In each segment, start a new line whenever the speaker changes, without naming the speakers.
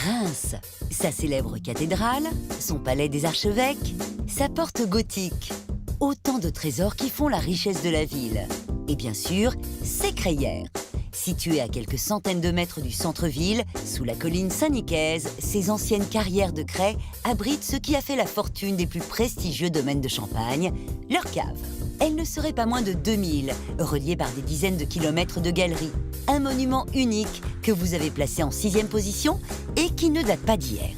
Reims, sa célèbre cathédrale, son palais des archevêques, sa porte gothique. Autant de trésors qui font la richesse de la ville. Et bien sûr, ses crayères. Situées à quelques centaines de mètres du centre-ville, sous la colline Saint-Nicaise, ces anciennes carrières de craie abritent ce qui a fait la fortune des plus prestigieux domaines de Champagne, leurs caves. Elles ne seraient pas moins de 2000, reliées par des dizaines de kilomètres de galeries. Un monument unique que vous avez placé en 6e position et qui ne date pas d'hier.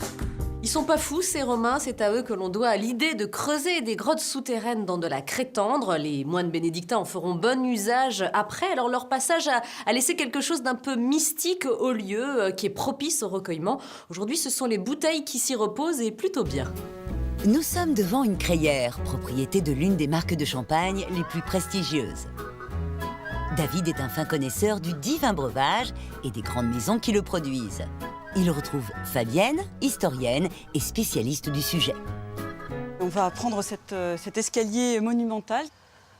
Ils sont pas fous, ces Romains, c'est à eux que l'on doit l'idée de creuser des grottes souterraines dans de la craie tendre. Les moines bénédictins en feront bon usage après. Alors leur passage a laissé quelque chose d'un peu mystique au lieu, qui est propice au recueillement. Aujourd'hui, ce sont les bouteilles qui s'y reposent et plutôt bien.
Nous sommes devant une crayère, propriété de l'une des marques de champagne les plus prestigieuses. David est un fin connaisseur du divin breuvage et des grandes maisons qui le produisent. Il retrouve Fabienne, historienne et spécialiste du sujet.
On va prendre cet escalier monumental.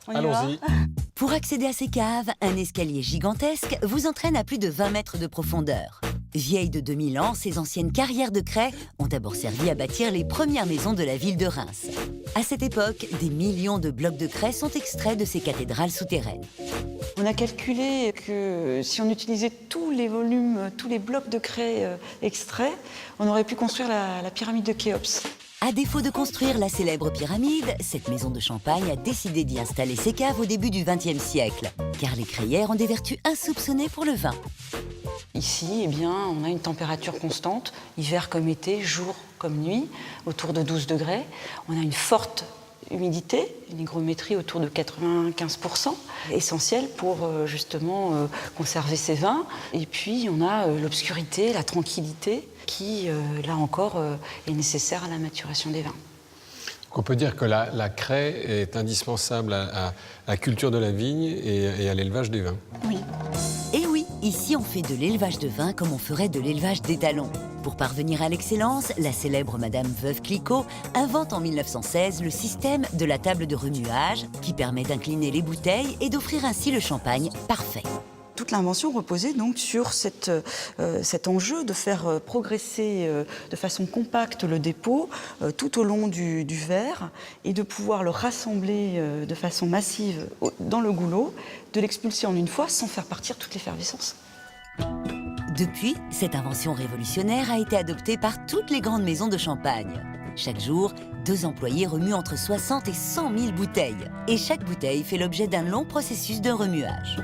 Allons-y.
Pour accéder à ces caves, un escalier gigantesque vous entraîne à plus de 20 mètres de profondeur. Vieilles de 2000 ans, ces anciennes carrières de craie ont d'abord servi à bâtir les premières maisons de la ville de Reims. À cette époque, des millions de blocs de craie sont extraits de ces cathédrales souterraines.
On a calculé que si on utilisait tous les volumes, tous les blocs de craie extraits, on aurait pu construire la pyramide de Khéops.
À défaut de construire la célèbre pyramide, cette maison de Champagne a décidé d'y installer ses caves au début du XXe siècle, car les crayères ont des vertus insoupçonnées pour le vin.
Ici, eh bien, on a une température constante, hiver comme été, jour comme nuit, autour de 12 degrés. On a une forte humidité, une hygrométrie autour de 95%, essentielle pour justement conserver ces vins. Et puis on a l'obscurité, la tranquillité qui, là encore, est nécessaire à la maturation des vins.
Donc on peut dire que la craie est indispensable à la culture de la vigne et à l'élevage des vins.
Oui.
Et oui, ici on fait de l'élevage de vin comme on ferait de l'élevage d'étalons. Pour parvenir à l'excellence, la célèbre Madame Veuve Clicquot invente en 1916 le système de la table de remuage qui permet d'incliner les bouteilles et d'offrir ainsi le champagne parfait.
Toute l'invention reposait donc sur cet enjeu de faire progresser de façon compacte le dépôt tout au long du verre et de pouvoir le rassembler de façon massive dans le goulot, de l'expulser en une fois sans faire partir toute l'effervescence.
Depuis, cette invention révolutionnaire a été adoptée par toutes les grandes maisons de champagne. Chaque jour, 2 employés remuent entre 60 et 100 000 bouteilles. Et chaque bouteille fait l'objet d'un long processus de remuage.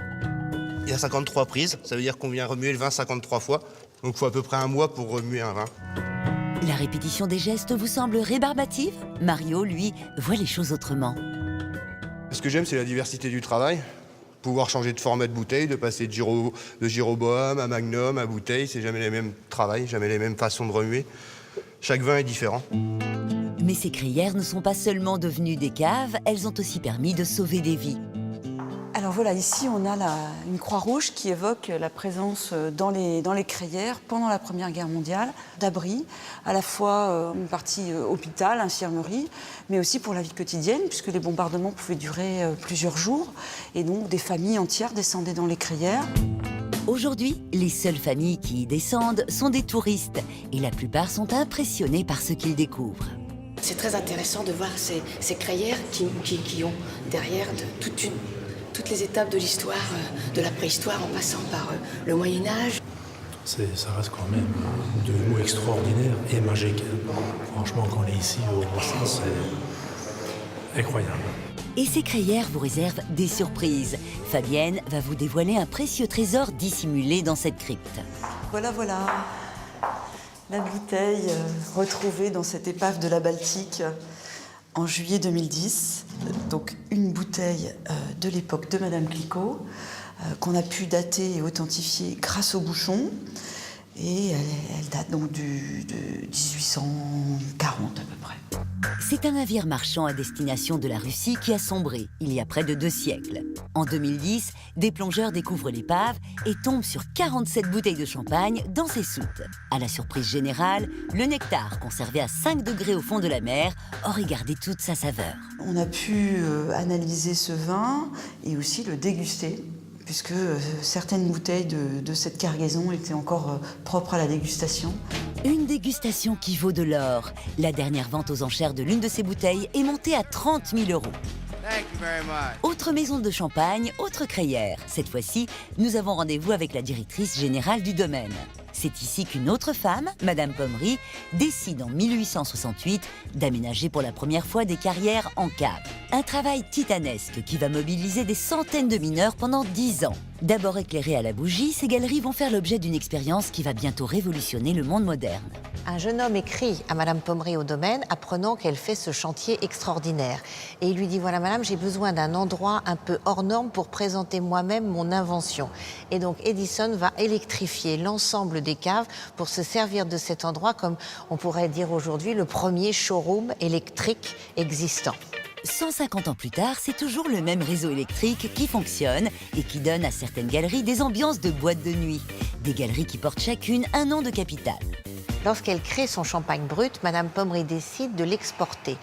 Il y a 53 prises, ça veut dire qu'on vient remuer le vin 53 fois. Donc il faut à peu près un mois pour remuer un vin.
La répétition des gestes vous semble rébarbative? Mario, lui, voit les choses autrement.
Ce que j'aime, c'est la diversité du travail. Pouvoir changer de format de bouteille, de passer de Jéroboam à Magnum à bouteille, c'est jamais les mêmes travails, jamais les mêmes façons de remuer. Chaque vin est différent.
Mais ces crayères ne sont pas seulement devenues des caves, elles ont aussi permis de sauver des vies.
Alors voilà, ici on a une croix rouge qui évoque la présence dans les crayères pendant la Première Guerre mondiale d'abris, à la fois une partie hôpital, infirmerie, mais aussi pour la vie quotidienne, puisque les bombardements pouvaient durer plusieurs jours, et donc des familles entières descendaient dans les crayères.
Aujourd'hui, les seules familles qui y descendent sont des touristes, et la plupart sont impressionnés par ce qu'ils découvrent.
C'est très intéressant de voir ces crayères qui ont derrière toutes les étapes de l'histoire, de la préhistoire en passant par le Moyen-Âge.
Ça reste quand même de mots extraordinaires et magiques. Franchement, quand on est ici au Reims, c'est incroyable.
Et ces crayères vous réservent des surprises. Fabienne va vous dévoiler un précieux trésor dissimulé dans cette crypte.
Voilà, la bouteille retrouvée dans cette épave de la Baltique en juillet 2010. Donc une bouteille de l'époque de Madame Clicquot qu'on a pu dater et authentifier grâce au bouchon. Et elle date donc de 1840 à peu près.
C'est un navire marchand à destination de la Russie qui a sombré il y a près de 2 siècles. En 2010, des plongeurs découvrent l'épave et tombent sur 47 bouteilles de champagne dans ses soutes. À la surprise générale, le nectar, conservé à 5 degrés au fond de la mer, aurait gardé toute sa saveur.
On a pu analyser ce vin et aussi le déguster, puisque certaines bouteilles de cette cargaison étaient encore propres à la dégustation.
Une dégustation qui vaut de l'or. La dernière vente aux enchères de l'une de ces bouteilles est montée à 30 000 €. Autre maison de champagne, autre crayère. Cette fois-ci, nous avons rendez-vous avec la directrice générale du domaine. C'est ici qu'une autre femme, Madame Pommery, décide en 1868 d'aménager pour la première fois des carrières en cave. Un travail titanesque qui va mobiliser des centaines de mineurs pendant 10 ans. D'abord éclairées à la bougie, ces galeries vont faire l'objet d'une expérience qui va bientôt révolutionner le monde moderne.
Un jeune homme écrit à Madame Pommery au domaine, apprenant qu'elle fait ce chantier extraordinaire. Et il lui dit, voilà madame, j'ai besoin d'un endroit un peu hors norme pour présenter moi-même mon invention. Et donc Edison va électrifier l'ensemble des caves pour se servir de cet endroit comme on pourrait dire aujourd'hui le premier showroom électrique existant.
150 ans plus tard, c'est toujours le même réseau électrique qui fonctionne et qui donne à certaines galeries des ambiances de boîte de nuit. Des galeries qui portent chacune un nom de capitale.
Lorsqu'elle crée son champagne brut, Madame Pommery décide de l'exporter.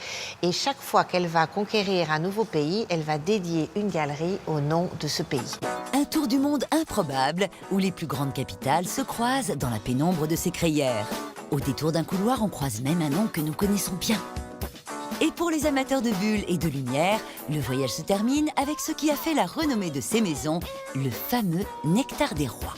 Et chaque fois qu'elle va conquérir un nouveau pays, elle va dédier une galerie au nom de ce pays.
Un tour du monde improbable où les plus grandes capitales se croisent dans la pénombre de ces crayères. Au détour d'un couloir, on croise même un nom que nous connaissons bien. Et pour les amateurs de bulles et de lumière, le voyage se termine avec ce qui a fait la renommée de ces maisons, le fameux Nectar des Rois.